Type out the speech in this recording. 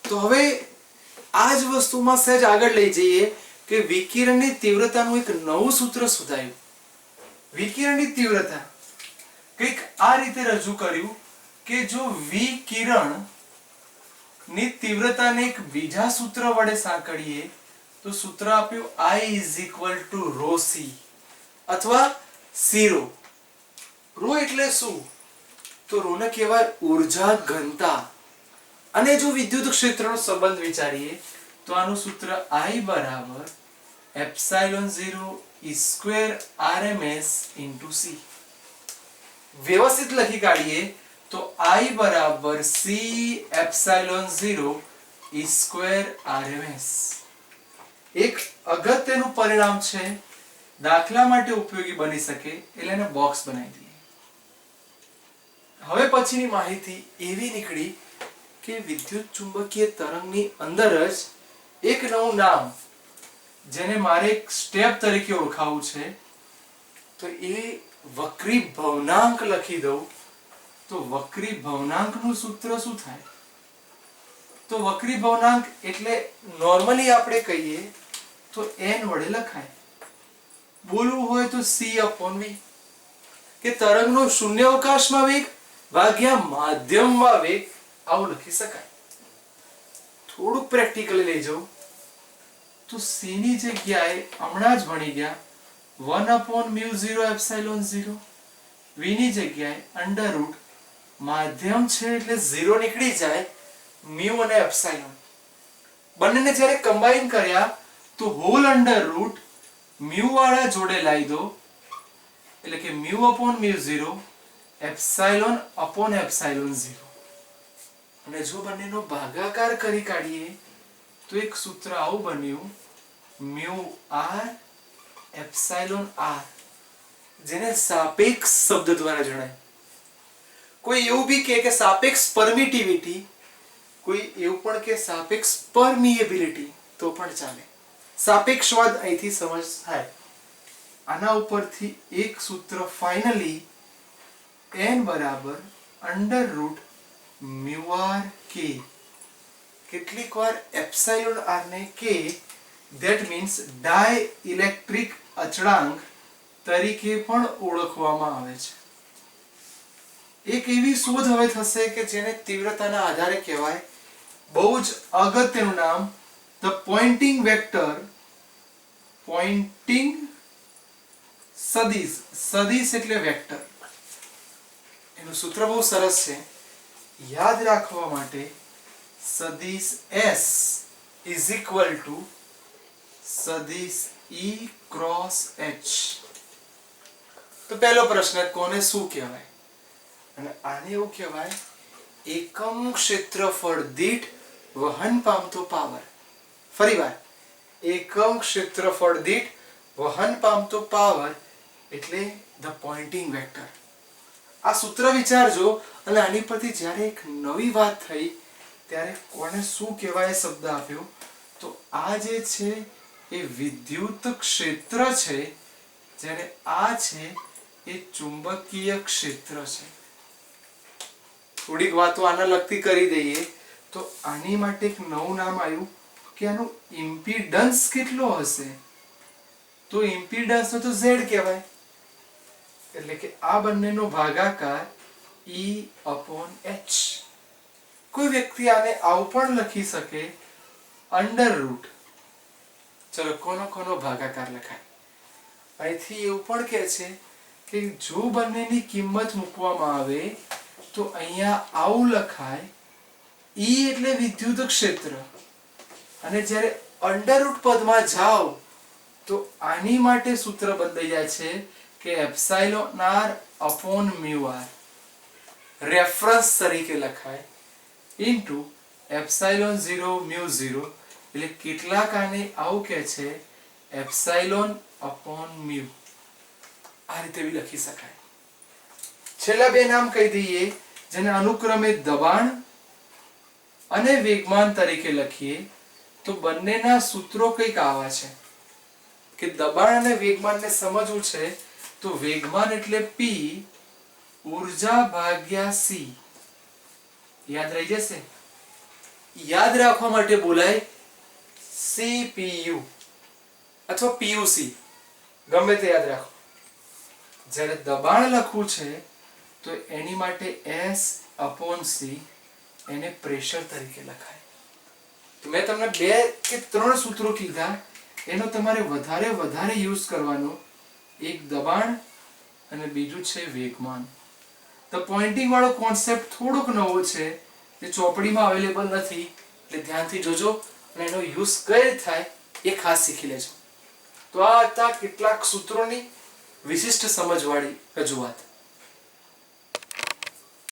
તો હવે આ જ વસ્તુમાં સહેજ આગળ લઈ જઈએ કે વિકિરણની તીવ્રતાનું એક નવું સૂત્ર શોધાયું. વિકિરણની તીવ્રતા કંઈક આ રીતે રજૂ કર્યું કે જો વિકિરણ ની તીવ્રતાને એક બીજા સૂત્ર વડે સાંકળીએ તો સૂત્ર આપ્યું I = ρc અથવા c ρ. ρ એટલે શું? તો ρ ને કહેવાય ઊર્જા ઘનતા. અને જો વિદ્યુત ક્ષેત્રનો સંબંધ વિચારીએ તો આનું સૂત્ર I = ε0 E² RMS × c. વ્યવસ્થિત લખી કાઢીએ તો I = c ε0 E² RMS. એક અગત્યનું પરિણામ છે, દાખલા માટે ઉપયોગી બની શકે એટલે એને બોક્સ બનાવી દઈએ. હવે પછીની માહિતી એવી નીકળી કે વિદ્યુત ચુંબકીય તરંગની અંદર જ એક નવું નામ જેને મારે એક સ્ટેપ તરીકે ઓળખાવવું છે, તો એ વક્રી ભવનાંક લખી દઉં. તો વક્રી ભવનાંકનું સૂત્ર શું થાય? તો વક્રી ભવનાંક એટલે નોર્મલી આપણે કહીએ તો n વડે લખાય. બોલવું હોય તો c/v કે તરંગનો શૂન્યાવકાશમાં વેગ ભાગ્યા માધ્યમમાં વેગ, આવું લખી શકાય. થોડુંક પ્રેક્ટિકલી લઈ જાઉં તો c ની જગ્યાએ હમણાં જ ભણી ગયા 1/μ0ε0, v ની જગ્યાએ અંડરરૂટ માધ્યમ છે એટલે 0 નીકળી જાય, μ અને એપ્સિલોન બંનેને જ્યારે કમ્બાઈન કર્યા તો હોલ અંડરરૂટ μ વાળા જોડે લાવી દો એટલે કે μ/μ0 ε/ε0. અને જો બંનેનો ભાગાકાર કરી કાઢીએ તો એક સૂત્ર આવું બન્યું μr ε/r, જેને સાપેક્ષ શબ્દ દ્વારા જણાય. કોઈ એવું બી કહે કે સાપેક્ષ પરમિટિવિટી, કોઈ એવું પણ કે સાપેક્ષ પરમિએબિલિટી, તો પણ ચાલે. સાપેક્ષવાદ અહીંથી સમજ થાય. આના ઉપરથી એક સૂત્ર ફાઇનલી n = √μr k, કેટલીક વાર એપ્સિલોન r ને k, ધેટ મીન્સ ડાઇલેક્ટ્રિક અચળાંક તરીકે પણ ઓળખવામાં આવે છે. એક એવી શોધ હવે થશે કે જેને તીવ્રતાના આધારે કહેવાય. બહુ જ અગત્યનું નામ, ધ પોઇન્ટિંગ વેક્ટર. પોઇન્ટિંગ સદિશ, સદિશ એટલે વેક્ટર. એનું સૂત્ર બહુ સરસ છે, યાદ રાખવા માટે. સદિશ S = સદિશ E × H. તો પહેલો પ્રશ્ન, કોને શું કહેવાય? અને આને એવું કહેવાય એકમ ક્ષેત્રફળ દીઠ વહન પામતો પાવર. ફરીવાર, એકમ ક્ષેત્રફળ દીઠ વહન પામતો પાવર એટલે ધ પોઇન્ટિંગ વેક્ટર. આ સૂત્ર વિચારજો. અને આની પરથી જ્યારે એક નવી વાત થઈ ત્યારે કોને શું કહેવાય શબ્દ આપ્યો, તો આ જે છે એ વિદ્યુત ક્ષેત્ર છે, જ્યારે આ છે એ ચુંબકીય ક્ષેત્ર છે. થોડીક વાતો આના લગતી કરી દઈએ તો આની માટે એક નવું નામ આવ્યું કે આનું ઇમ્પિડન્સ કેટલો હશે. તો ઇમ્પિડન્સ તો Z કહેવાય, એટલે કે આ બંનેનો ભાગાકાર E/H. કોઈ વ્યક્તિ આને આવું પણ લખી શકે, અંડરરૂટ. ચલો કોનો ભાગાકાર લખાય? અહીંથી એવું પણ કહે છે કે જો બંનેની કિંમત મૂકવામાં આવે તો અહીંયા આવું લખાય, E એટલે વિદ્યુત ક્ષેત્ર, અને જ્યારે અંડરરૂટ પદમાં જાઓ તો આની માટે સૂત્ર બદલાઈ જાય છે કે ε/r/μr, રેફરન્સ તરીકે લખાય, ઇન્ટુ ε0 એટલે કેટલાક આને આવું કહે છે ε/μ. આ રીતે બી લખી શકાય. છેલ્લા બે નામ કહી દઈએ, જેને અનુક્રમે દબાણ અને વેગમાન તરીકે લખીએ તો બંનેના સૂત્રો કંઈક આવા છે કે દબાણ અને વેગમાનને સમજવું છે તો વેગમાન એટલે P ઊર્જા ભાગ્યા C, યાદ રહી જશે. યાદ રાખવા માટે બોલાય CPU અથવા PUC, ગમે તે યાદ રાખો. જ્યારે દબાણ લખવું છે તો એની માટે S/C એને પ્રેશર તરીકે લખાય. તો મેં તમને 2 કે 3 સૂત્રો કીધા, એનો તમારે વધારે યુઝ કરવાનો. એક દબાણ અને બીજું છે વેગમાન. તો પોઇન્ટિંગ વાળો કોન્સેપ્ટ થોડોક નવો છે, જે ચોપડીમાં અવેલેબલ નથી, એટલે ધ્યાનથી જોજો અને એનો યુઝ કઈ રીતે થાય એ ખાસ શીખી લેજો. તો આ હતા કેટલાક સૂત્રોની વિશિષ્ટ સમજવાળી રજૂઆત.